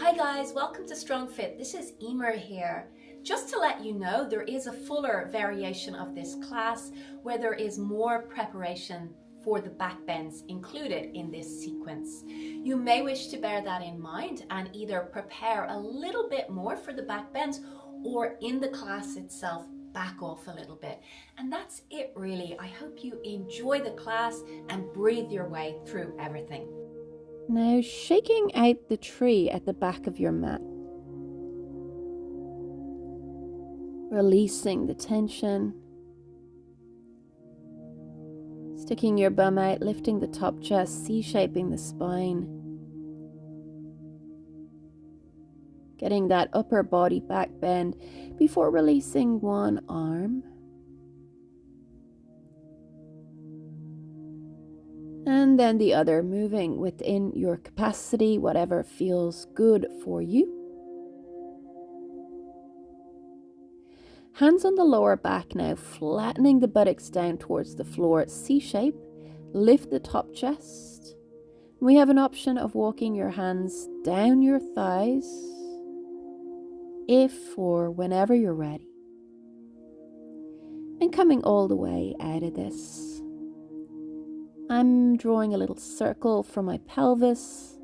Hi guys, welcome to Strong Fit. This is Emer here. Just to let you know, there is a fuller variation of this class where there is more preparation for the back bends included in this sequence. You may wish to bear that in mind and either prepare a little bit more for the back bends or in the class itself back off a little bit. And that's it really. I hope you enjoy the class and breathe your way through everything. Now shaking out the tree at the back of your mat. Releasing the tension. Sticking your bum out, lifting the top chest, C-shaping the spine. Getting that upper body back bend before releasing one arm. And then the other, moving within your capacity, whatever feels good for you. Hands on the lower back now, flattening the buttocks down towards the floor, C-shape. Lift the top chest. We have an option of walking your hands down your thighs, if or whenever you're ready. And coming all the way out of this. I'm drawing a little circle for my pelvis.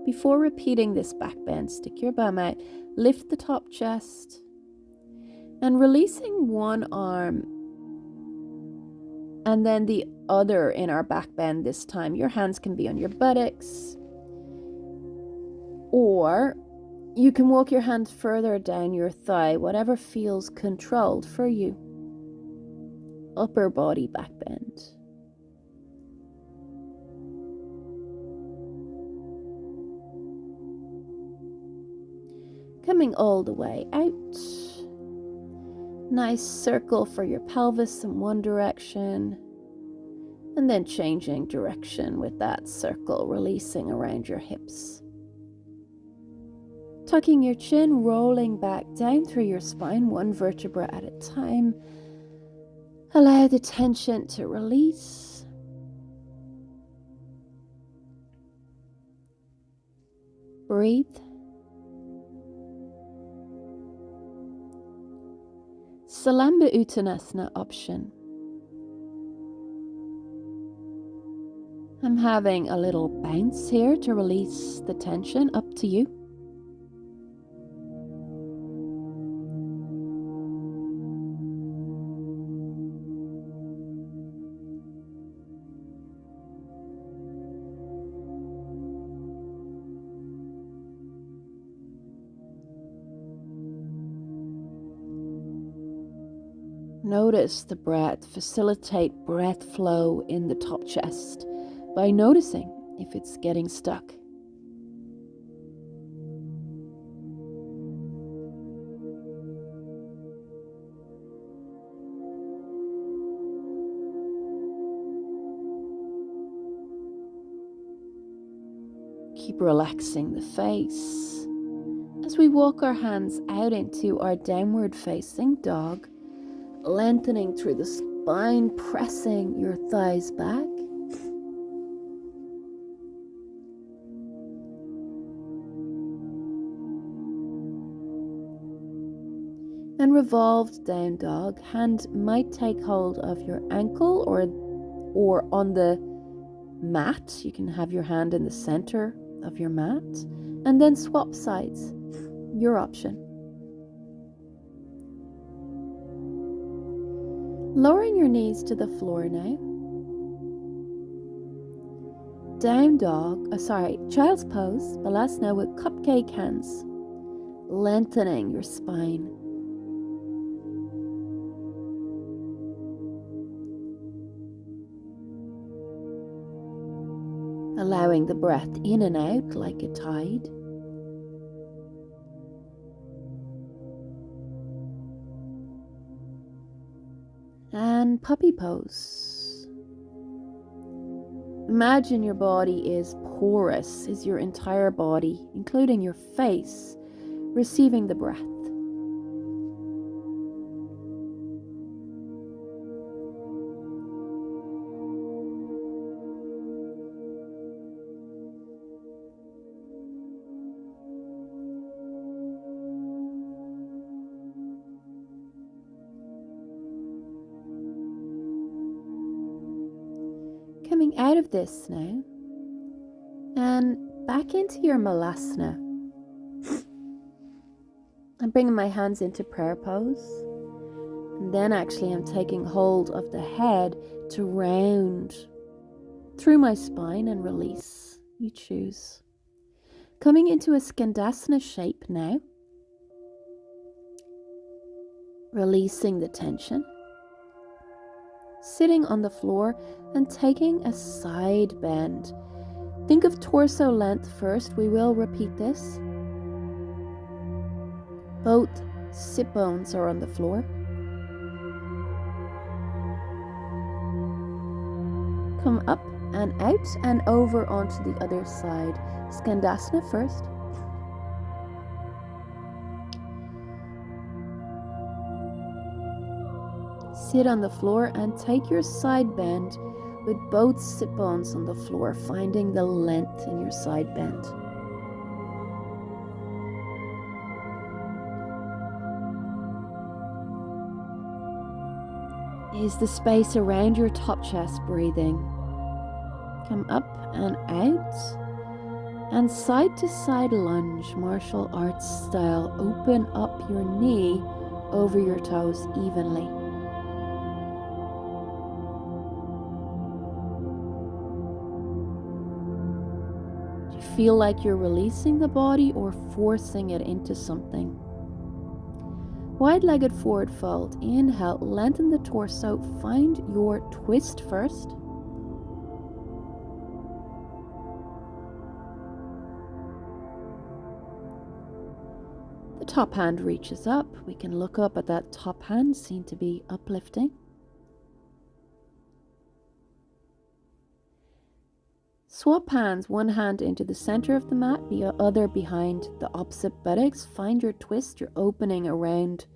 Before repeating this back bend, stick your bum out, lift the top chest, and releasing one arm and then the other in our back bend this time. Your hands can be on your buttocks, or you can walk your hand further down your thigh, whatever feels controlled for you. Upper body back bend. Coming all the way out. Nice circle for your pelvis in one direction. And then changing direction with that circle, releasing around your hips. Tucking your chin, rolling back down through your spine, one vertebra at a time. Allow the tension to release. Breathe. Salamba Uttanasana option. I'm having a little bounce here to release the tension, up to you. Notice the breath, facilitate breath flow in the top chest by noticing if it's getting stuck. Keep relaxing the face. As we walk our hands out into our downward facing dog, lengthening through the spine, pressing your thighs back. And revolved down dog. Hand might take hold of your ankle or on the mat. You can have your hand in the center of your mat. And then swap sides. Your option. Lowering your knees to the floor now. Down dog, child's pose, Balasana with cupcake hands. Lengthening your spine. Allowing the breath in and out like a tide. And puppy pose. Imagine your body is porous, is your entire body, including your face, receiving the breath. Coming out of this now and back into your malasana. I'm bringing my hands into prayer pose. And then actually I'm taking hold of the head to round through my spine and release. You choose. Coming into a Skandasana shape now. Releasing the tension. Sitting on the floor and taking a side bend. Think of torso length first. We will repeat this. Both sit bones are on the floor. Come up and out and over onto the other side. Skandasana first. Sit on the floor and take your side bend with both sit bones on the floor, finding the length in your side bend. Is the space around your top chest breathing? Come up and out. And side to side lunge, martial arts style. Open up your knee over your toes evenly. Do you feel like you're releasing the body or forcing it into something? Wide-legged forward fold. Inhale, lengthen the torso. Find your twist first. The top hand reaches up. We can look up at that top hand, seen to be uplifting. Swap hands, one hand into the center of the mat, the other behind the opposite buttocks. Find your twist, your opening around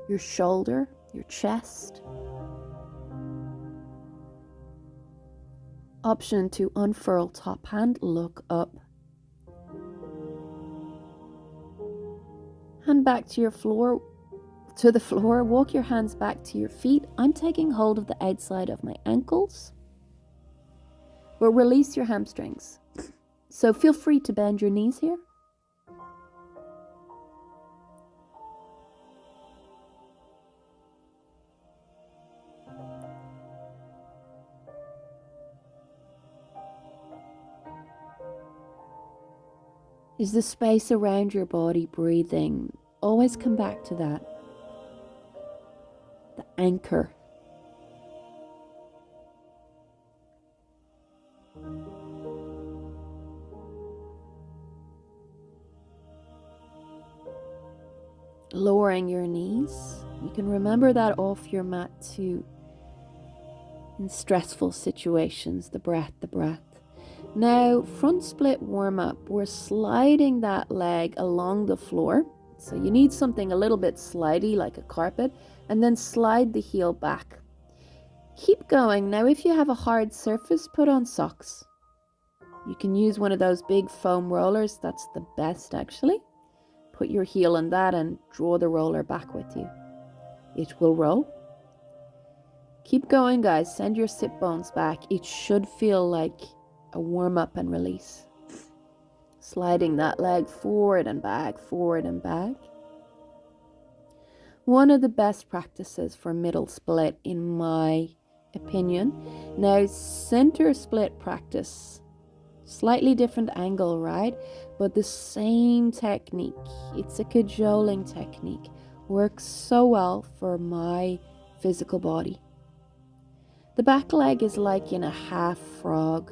your shoulder, your chest. Option to unfurl top hand, look up. Hand back to your floor, to the floor. Walk your hands back to your feet. I'm taking hold of the outside of my ankles. But release your hamstrings. So feel free to bend your knees here. Is the space around your body breathing? Always come back to that. The anchor. Lowering your knees. You can remember that off your mat too. In stressful situations, the breath, the breath. Now, front split warm up. We're sliding that leg along the floor. So you need something a little bit slidey, like a carpet, and then slide the heel back. Keep going. Now, if you have a hard surface, put on socks. You can use one of those big foam rollers. That's the best, actually. Put your heel on that and draw the roller back with you. It will roll. Keep going, guys. Send your sit bones back. It should feel like a warm up and release. Sliding that leg forward and back, forward and back. One of the best practices for middle split, in my opinion. Now, center split practice. Slightly different angle, right? But the same technique. It's a cajoling technique. Works so well for my physical body. The back leg is like in a half frog.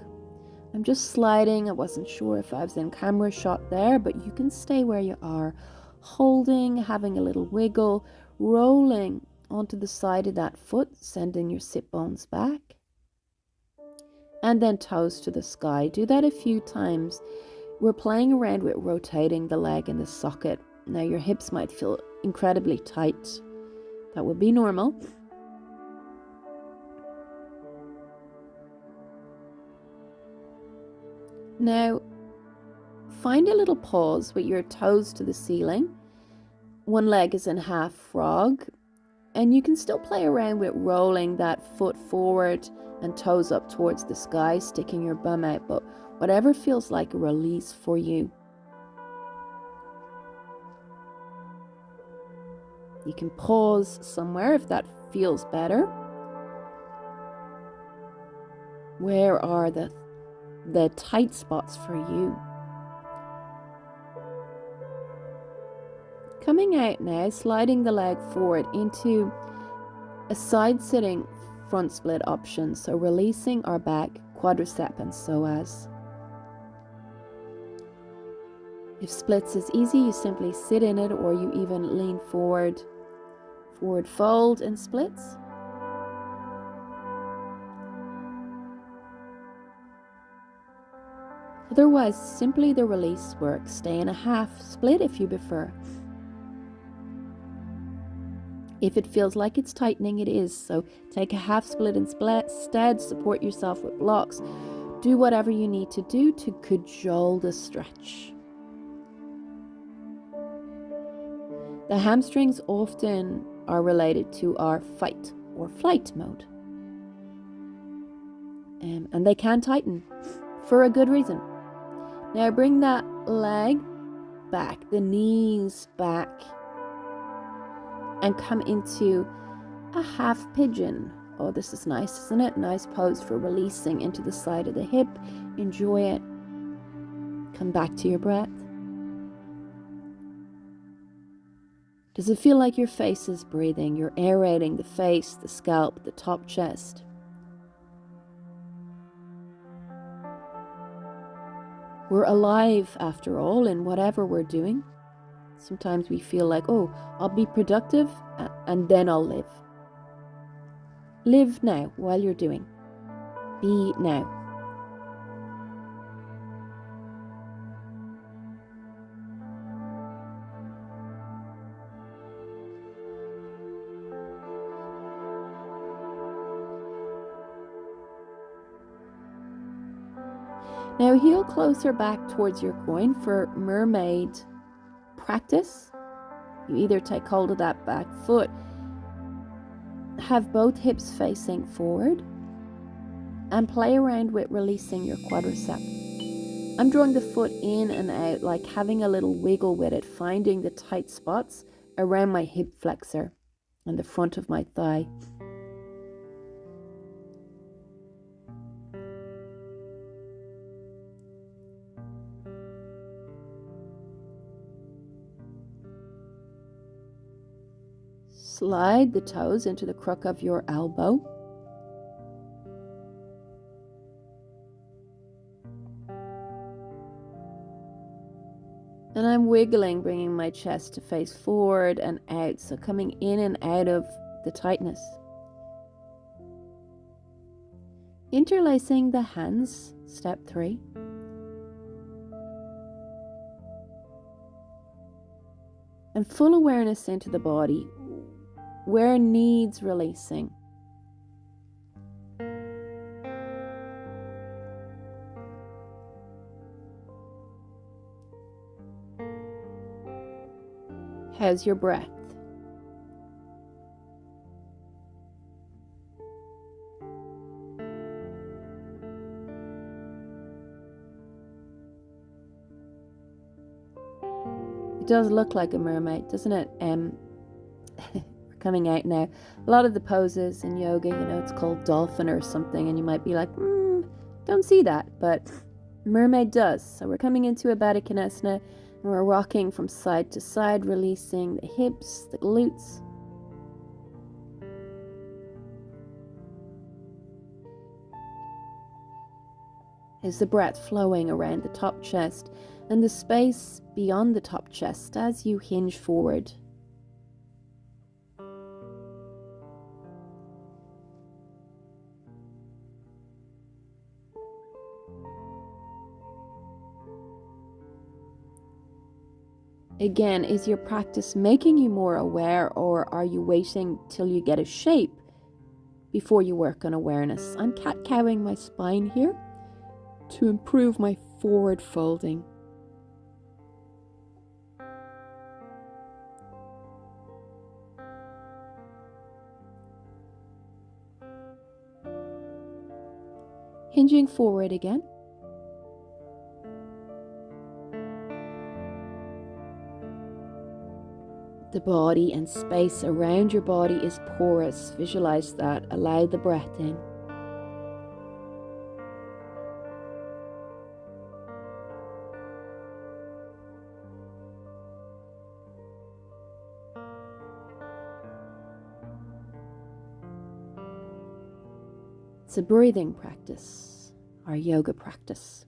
I'm just sliding. I wasn't sure if I was in camera shot there, but you can stay where you are. Holding, having a little wiggle, rolling onto the side of that foot, sending your sit bones back. And then toes to the sky. Do that a few times. We're playing around with rotating the leg in the socket. Now your hips might feel incredibly tight. That would be normal. Now, find a little pause with your toes to the ceiling. One leg is in half frog. And you can still play around with rolling that foot forward and toes up towards the sky, sticking your bum out, but whatever feels like a release for you. You can pause somewhere if that feels better. Where are the tight spots for you? Coming out now, sliding the leg forward into a side sitting front split option. So releasing our back, quadricep and psoas. If splits is easy, you simply sit in it, or you even lean forward fold and splits. Otherwise, simply the release works. Stay in a half split if you prefer. If it feels like it's tightening, it is. So take a half split instead, support yourself with blocks. Do whatever you need to do to cajole the stretch. The hamstrings often are related to our fight or flight mode. And they can tighten for a good reason. Now bring that leg back, the knees back, and come into a half pigeon. Oh, this is nice, isn't it? Nice pose for releasing into the side of the hip. Enjoy it. Come back to your breath. Does it feel like your face is breathing? You're aerating the face, the scalp, the top chest. We're alive, after all, in whatever we're doing. Sometimes we feel like, oh, I'll be productive and then I'll live. Live now while you're doing. Be now. Now heel closer back towards your groin for mermaid practice. You either take hold of that back foot, have both hips facing forward, and play around with releasing your quadricep. I'm drawing the foot in and out, like having a little wiggle with it, finding the tight spots around my hip flexor and the front of my thigh. Slide the toes into the crook of your elbow. And I'm wiggling, bringing my chest to face forward and out, so coming in and out of the tightness. Interlacing the hands, step 3. And full awareness into the body, where needs releasing. How's your breath? It does look like a mermaid, doesn't it? Coming out now. A lot of the poses in yoga, it's called dolphin or something, and you might be like, don't see that, but mermaid does. So we're coming into a Baddha Konasana, and we're rocking from side to side, releasing the hips, the glutes. Is the breath flowing around the top chest and the space beyond the top chest as you hinge forward? Again, is your practice making you more aware, or are you waiting till you get a shape before you work on awareness? I'm cat-cowing my spine here to improve my forward folding. Hinging forward again. The body and space around your body is porous. Visualize that. Allow the breath in. It's a breathing practice, our yoga practice.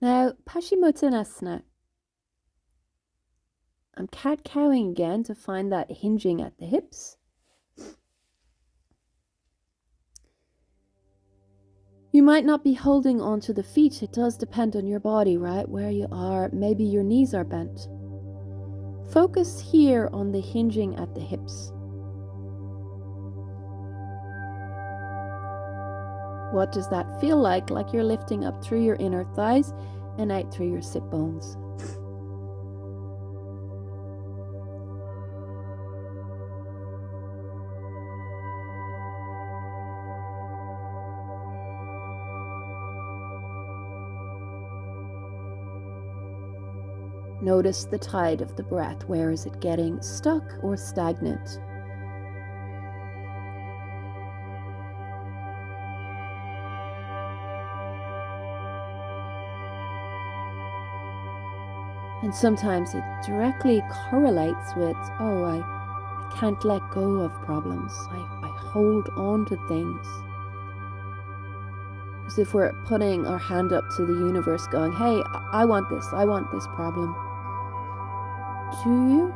Now, Paschimottanasana. I'm cat-cowing again to find that hinging at the hips. You might not be holding onto the feet. It does depend on your body, right? Where you are. Maybe your knees are bent. Focus here on the hinging at the hips. What does that feel like? Like you're lifting up through your inner thighs and out through your sit bones. Notice the tide of the breath. Where is it getting stuck or stagnant? And sometimes it directly correlates with, oh, I can't let go of problems. I hold on to things. As if we're putting our hand up to the universe going, hey, I want this problem. Do you?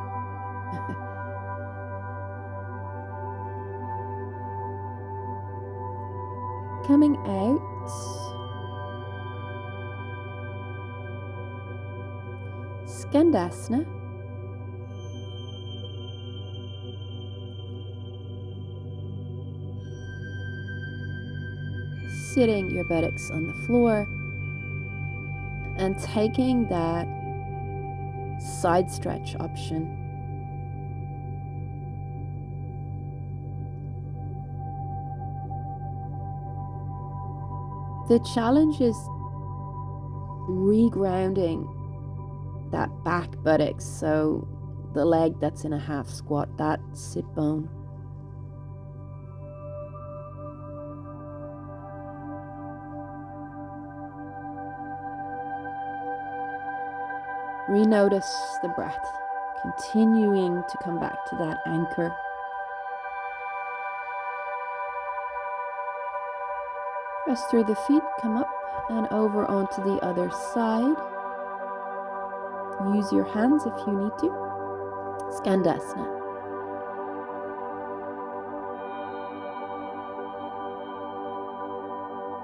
Coming out. Skandasana. Sitting your buttocks on the floor and taking that side stretch option. The challenge is regrounding that back buttocks, so the leg that's in a half squat, that sit bone. Renotice the breath, continuing to come back to that anchor. Press through the feet, come up and over onto the other side. Use your hands if you need to. Skandasana.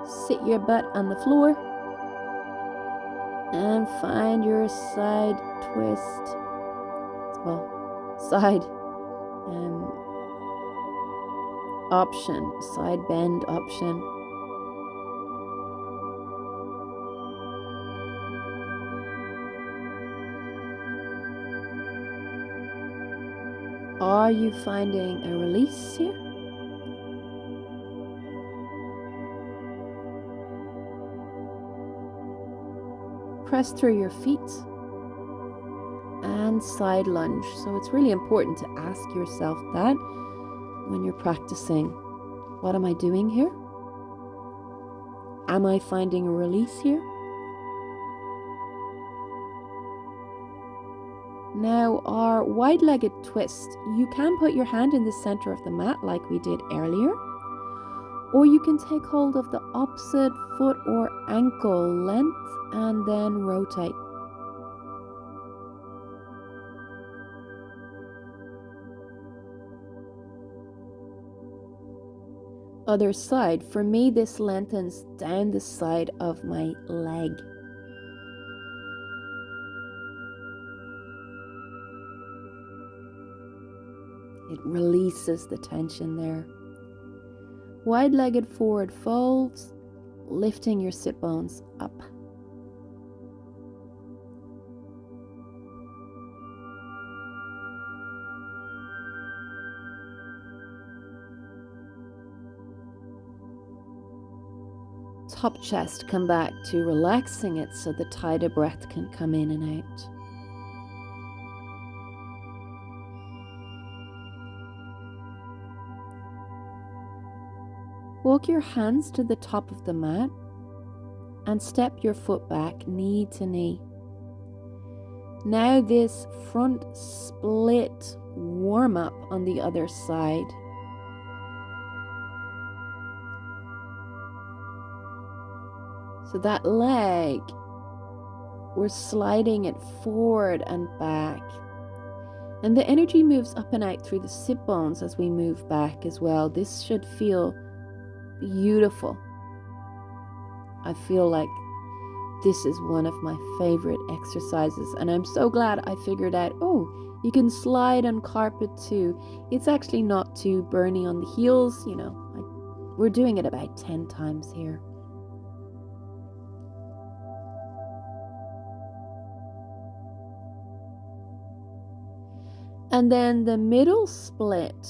Sit your butt on the floor and find your side twist. Well, side option, side bend option. Are you finding a release here? Press through your feet and side lunge. So it's really important to ask yourself that when you're practicing. What am I doing here? Am I finding a release here? Now, our wide-legged twist, you can put your hand in the center of the mat like we did earlier, or you can take hold of the opposite foot or ankle length and then rotate. Other side, for me this lengthens down the side of my leg. It releases the tension there. Wide-legged forward folds, lifting your sit bones up. top chest come back to relaxing it so the tighter breath can come in and out. Walk your hands to the top of the mat and step your foot back knee to knee. Now this front split warm up on the other side. So that leg, we're sliding it forward and back. And the energy moves up and out through the sit bones as we move back as well. This should feel beautiful. I feel like this is one of my favorite exercises, and I'm so glad I figured out, oh, you can slide on carpet too. It's actually not too burny on the heels, you know. We're doing it about 10 times here. And then the middle split,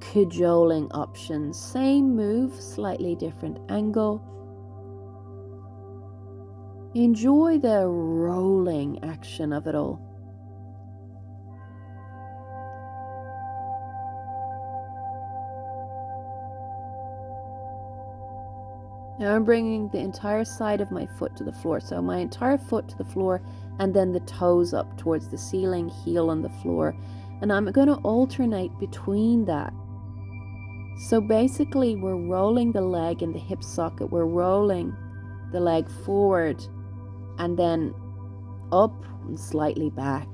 cajoling option, same move, slightly different angle. Enjoy the rolling action of it all. Now I'm bringing the entire side of my foot to the floor. So my entire foot to the floor and then the toes up towards the ceiling, heel on the floor. And I'm going to alternate between that. So basically we're rolling the leg in the hip socket. We're rolling the leg forward and then up and slightly back.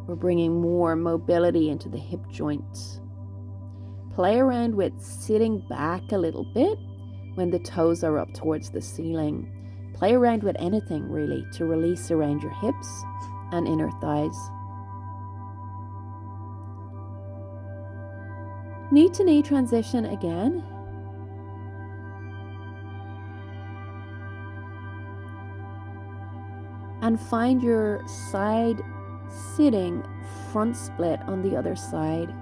We're bringing more mobility into the hip joints. Play around with sitting back a little bit when the toes are up towards the ceiling. Play around with anything really to release around your hips and inner thighs. Knee to knee transition again. And find your side sitting front split on the other side.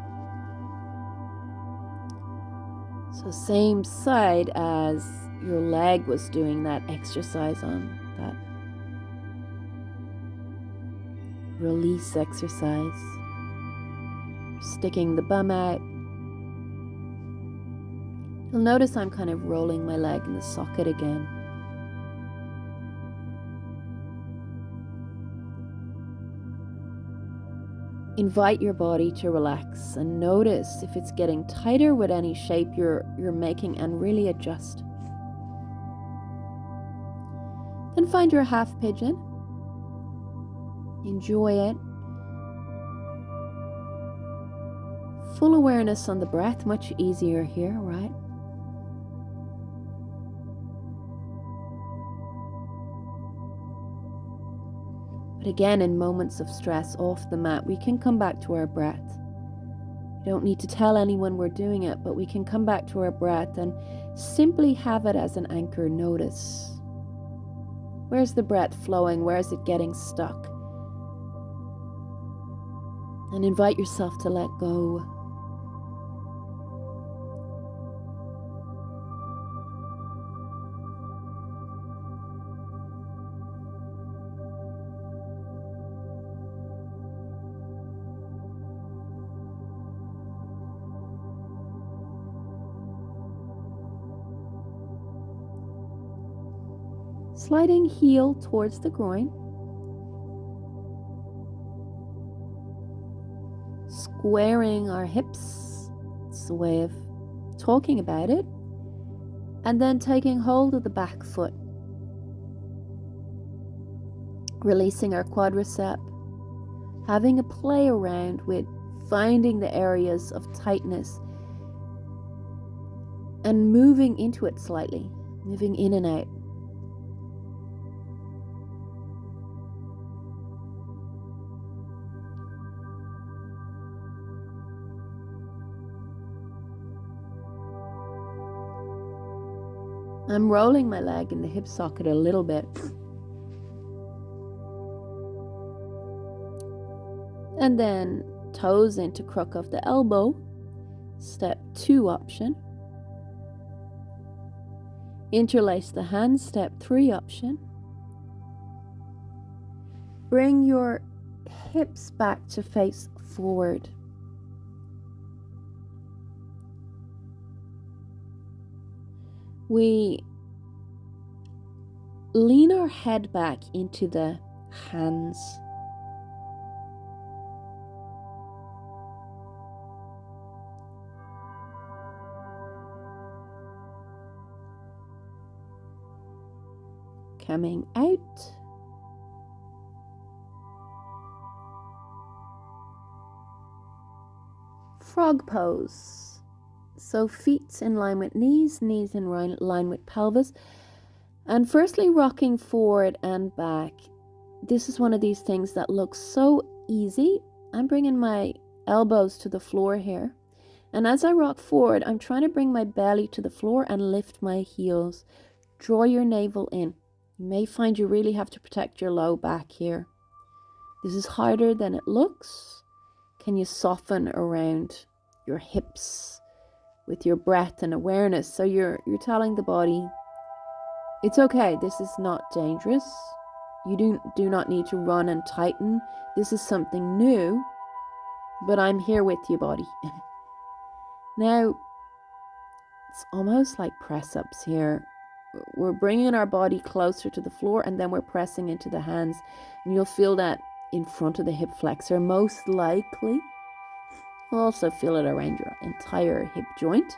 So same side as your leg was doing that exercise on, that release exercise. Sticking the bum out. You'll notice I'm kind of rolling my leg in the socket again. Invite your body to relax and notice if it's getting tighter with any shape you're making and really adjust. Then find your half pigeon. Enjoy it. Full awareness on the breath, much easier here, right? But again, in moments of stress off the mat, we can come back to our breath. We don't need to tell anyone we're doing it, but we can come back to our breath and simply have it as an anchor. Notice. Where's the breath flowing? Where is it getting stuck? And invite yourself to let go. Sliding heel towards the groin. Squaring our hips. It's a way of talking about it. And then taking hold of the back foot. Releasing our quadricep. Having a play around with finding the areas of tightness. And moving into it slightly. Moving in and out. I'm rolling my leg in the hip socket a little bit. And then toes into crook of the elbow. Step 2 option. Interlace the hands, step 3 option. Bring your hips back to face forward. We lean our head back into the hands. Coming out. Frog pose. So feet in line with knees, knees in line with pelvis. And firstly, rocking forward and back. This is one of these things that looks so easy. I'm bringing my elbows to the floor here. And as I rock forward, I'm trying to bring my belly to the floor and lift my heels. Draw your navel in. You may find you really have to protect your low back here. This is harder than it looks. Can you soften around your hips with your breath and awareness? So you're telling the body, it's okay, this is not dangerous. You do not need to run and tighten. This is something new, but I'm here with you, body. Now, it's almost like press-ups here. We're bringing our body closer to the floor and then we're pressing into the hands. And you'll feel that in front of the hip flexor, most likely. You'll also feel it around your entire hip joint.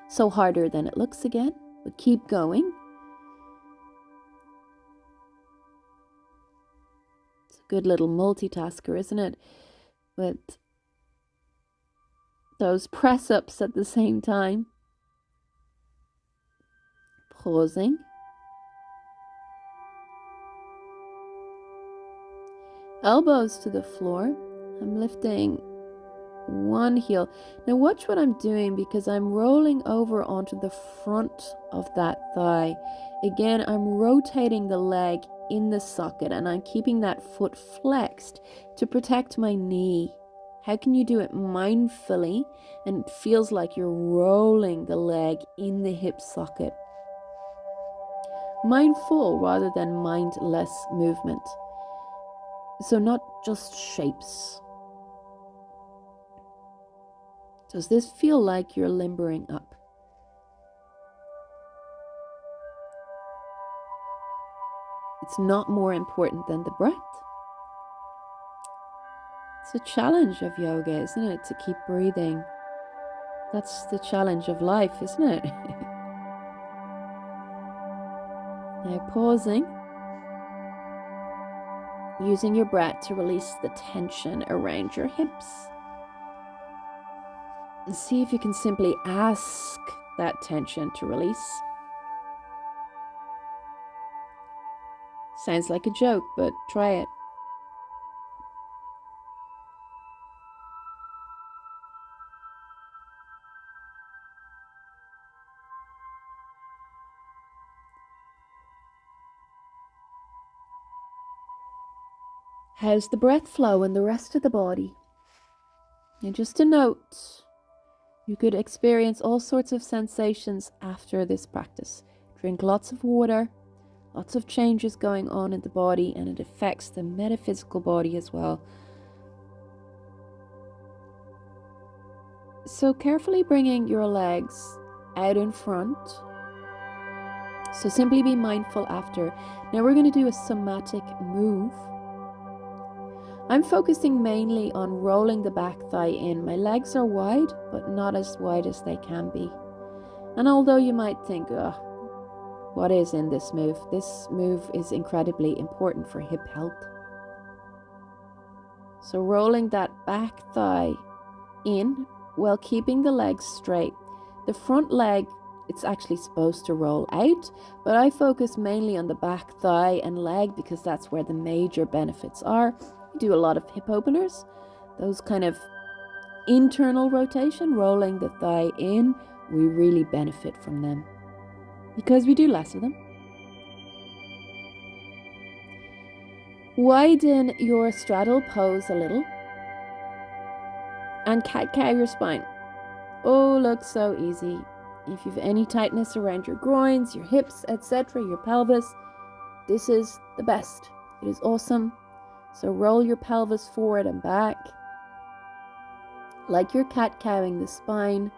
So harder than it looks again, but keep going. It's a good little multitasker, isn't it? With those press-ups at the same time. Pausing. Elbows to the floor. I'm lifting one heel. Now watch what I'm doing, because I'm rolling over onto the front of that thigh. Again, I'm rotating the leg in the socket and I'm keeping that foot flexed to protect my knee. How can you do it mindfully and it feels like you're rolling the leg in the hip socket? Mindful rather than mindless movement. So not just shapes. Does this feel like you're limbering up? It's not more important than the breath. It's a challenge of yoga, isn't it? To keep breathing. That's the challenge of life, isn't it? Now pausing. Using your breath to release the tension around your hips. And see if you can simply ask that tension to release. Sounds like a joke, but try it. How's the breath flow in the rest of the body? And just a note, you could experience all sorts of sensations after this practice. Drink lots of water, lots of changes going on in the body, and it affects the metaphysical body as well. So carefully bringing your legs out in front. So simply be mindful after. Now we're going to do a somatic move. I'm focusing mainly on rolling the back thigh in. My legs are wide, but not as wide as they can be. And although you might think, what is in this move? This move is incredibly important for hip health. So rolling that back thigh in while keeping the legs straight. The front leg, it's actually supposed to roll out, but I focus mainly on the back thigh and leg because that's where the major benefits are. We do a lot of hip openers, those kind of internal rotation, rolling the thigh in, we really benefit from them because we do less of them. Widen your straddle pose a little and cat-cow your spine. Oh, looks so easy. if you've any tightness around your groins, your hips, etc., your pelvis, this is the best. It is awesome. So roll your pelvis forward and back, like you're cat-cowing the spine.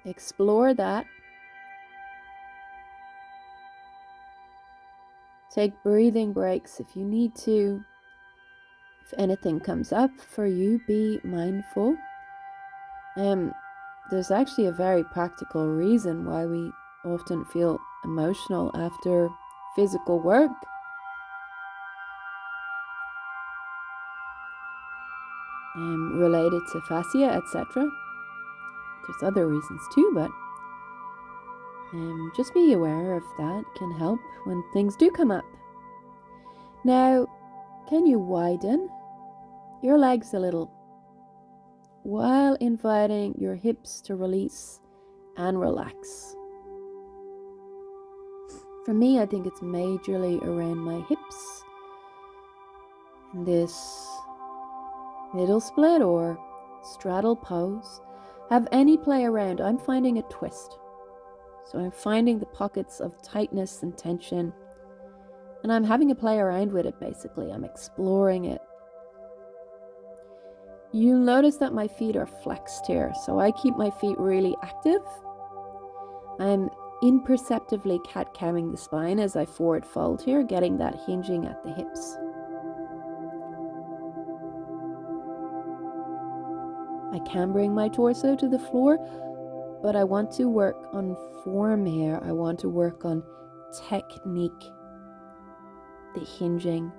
Explore that. Take breathing breaks if you need to. If anything comes up for you, be mindful. There's actually a very practical reason why we often feel emotional after physical work. Related to fascia, etc. There's other reasons too, but just be aware of that. Can help when things do come up. Now, can you widen your legs a little while inviting your hips to release and relax? For me, I think it's majorly around my hips. In this middle split or straddle pose, have any play around. I'm finding a twist. So I'm finding the pockets of tightness and tension, and I'm having a play around with it basically. I'm exploring it. You'll notice that my feet are flexed here, so I keep my feet really active. I'm imperceptibly cat-cowing the spine as I forward fold here, getting that hinging at the hips. I can bring my torso to the floor, but I want to work on form here. I want to work on technique, the hinging.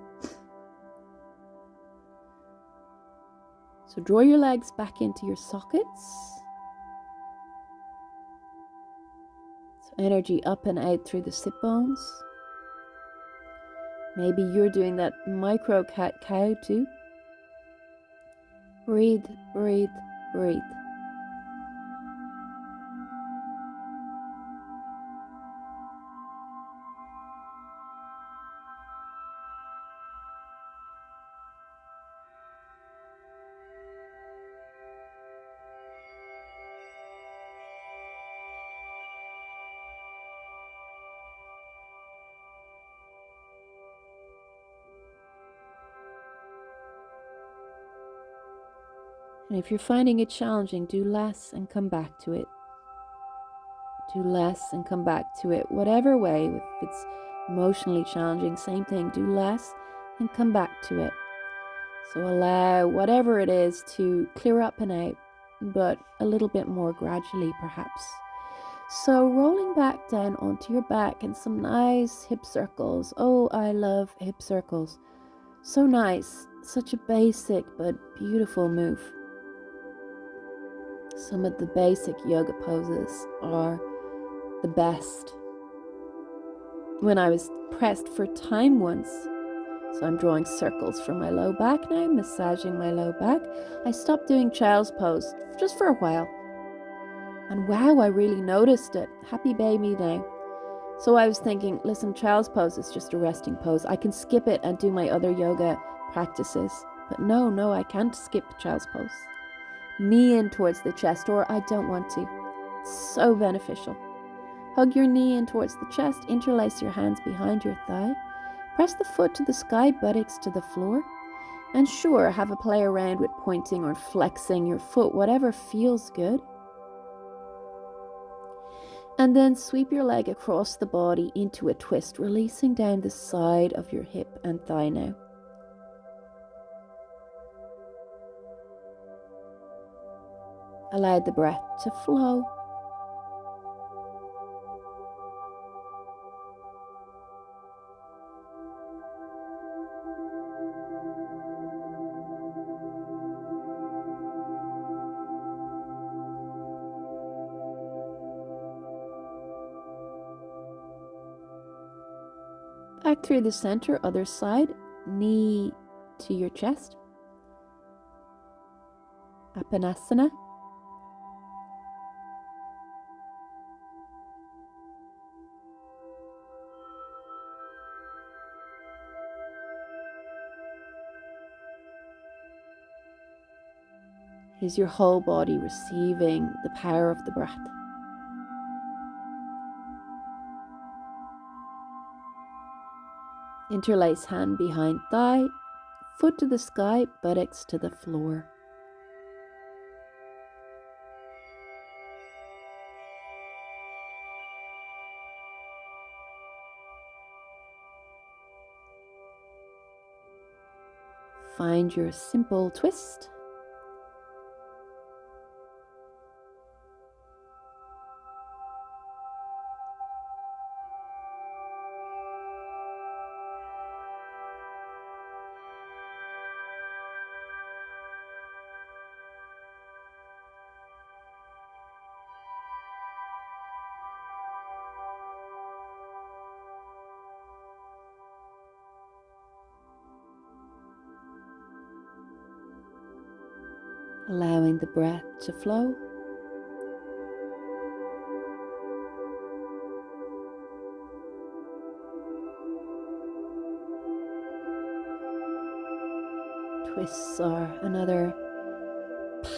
So draw your legs back into your sockets. So energy up and out through the sit bones. Maybe you're doing that micro cat-cow too. Breathe, breathe, breathe. And if you're finding it challenging, do less and come back to it. Do less and come back to it. Whatever way, if it's emotionally challenging, same thing. Do less and come back to it. So allow whatever it is to clear up and out, but a little bit more gradually perhaps. So rolling back down onto your back and some nice hip circles. Oh, I love hip circles. So nice. Such a basic but beautiful move. Some of the basic yoga poses are the best. When I was pressed for time once, so I'm drawing circles for my low back now, massaging my low back, I stopped doing child's pose just for a while. And wow, I really noticed it. Happy baby now. So I was thinking, listen, child's pose is just a resting pose. I can skip it and do my other yoga practices. But no, I can't skip child's pose. Knee in towards the chest, or I don't want to. It's so beneficial. Hug your knee in towards the chest, interlace your hands behind your thigh, press the foot to the sky, buttocks to the floor, and sure, have a play around with pointing or flexing your foot, whatever feels good. And then sweep your leg across the body into a twist, releasing down the side of your hip and thigh now. Allow the breath to flow. Back through the center, other side, knee to your chest. Skandasana. Is your whole body receiving the power of the breath? Interlace hand behind thigh, foot to the sky, buttocks to the floor. Find your simple twist. Allowing the breath to flow. Twists are another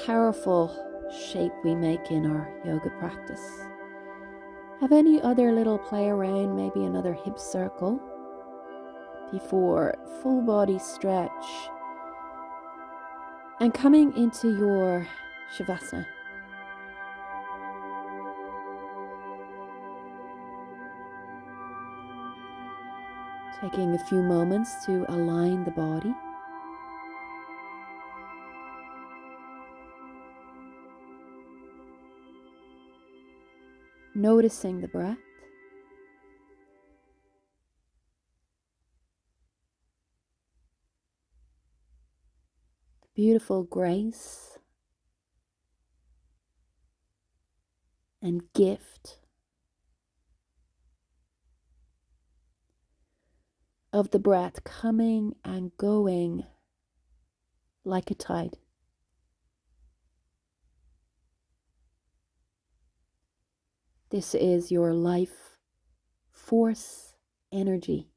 powerful shape we make in our yoga practice. Have any other little play around, maybe another hip circle before full body stretch and coming into your Shavasana. Taking a few moments to align the body. Noticing the breath. The beautiful grace and gift of the breath coming and going like a tide. This is your life force energy.